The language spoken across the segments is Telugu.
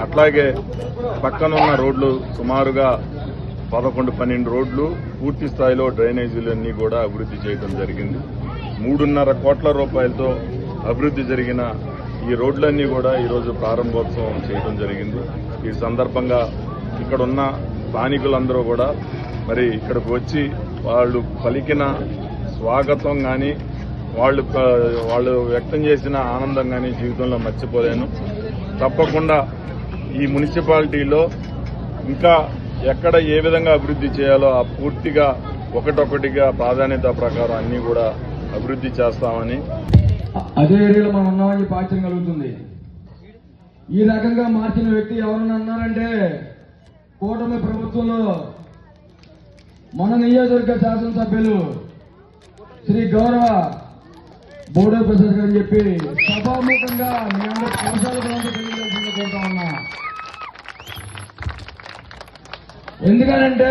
అట్లాగే పక్కనున్న రోడ్లు సుమారుగా 11-12 రోడ్లు పూర్తి స్థాయిలో డ్రైనేజీలన్నీ కూడా అభివృద్ధి చేయడం జరిగింది. 3.5 కోట్ల రూపాయలతో అభివృద్ధి జరిగిన ఈ రోడ్లన్నీ కూడా ఈరోజు ప్రారంభోత్సవం చేయడం జరిగింది. ఈ సందర్భంగా ఇక్కడున్న స్థానికులందరూ కూడా మరి ఇక్కడికి వచ్చి వాళ్ళు పలికిన స్వాగతం కానీ వాళ్ళు వ్యక్తం చేసిన ఆనందం కానీ జీవితంలో మర్చిపోలేను. తప్పకుండా ఈ మున్సిపాలిటీలో ఇంకా ఎక్కడ ఏ విధంగా అభివృద్ధి చేయాలో ఆ పూర్తిగా ఒకటొకటిగా ప్రాధాన్యత ప్రకారం అన్ని కూడా అభివృద్ధి చేస్తామని అదే ఏరియాలో మనం ఉన్నామని పాఠ్యం కలుగుతుంది. ఈ రకంగా మార్చిన వ్యక్తి ఎవరన్నా అన్నారంటే కూటమి ప్రభుత్వంలో మన నియోజకవర్గ శాసనసభ్యులు శ్రీ గౌరవ బోడే ప్రసాద్ గారు చెప్పి సభాముఖంగా మీ అందరూ కొనసాగుతుందని తెలియజేసింది కోరుతా ఉన్నా. ఎందుకనంటే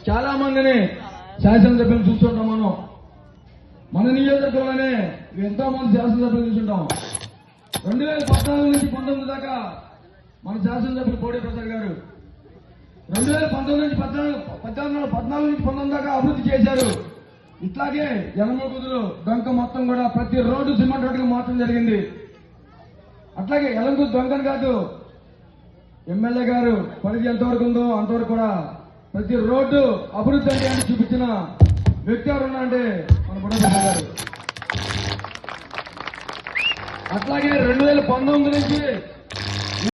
చాలా మందిని శాసనసభ్యులు చూస్తుంటాం. మన నియోజకవర్గంలోనే ఎంతో మంది శాసనసభ్యులు చూస్తుంటాం. 2014 నుంచి 19 దాకా మన శాసనసభ్యులు బోడే ప్రసాద్ గారు 2019 నుంచి 14 నుంచి 19 దాకా అభివృద్ధి చేశారు. ఇట్లాగే యలమగుదులు డొంక మొత్తం కూడా ప్రతి రోడ్డు సిమెంట్ రోడ్డుగా మార్చడం జరిగింది. అట్లాగే యలమగుదు డొంకను కాదు, ఎమ్మెల్యే గారు పరిధి ఎంతవరకు ఉందో అంతవరకు కూడా ప్రతి రోడ్డు అభివృద్ధి అంటే చూపించిన వ్యక్తి ఎవరున్నా అంటే మన బుడప్రసాద్ గారు. అట్లాగే 2019 నుంచి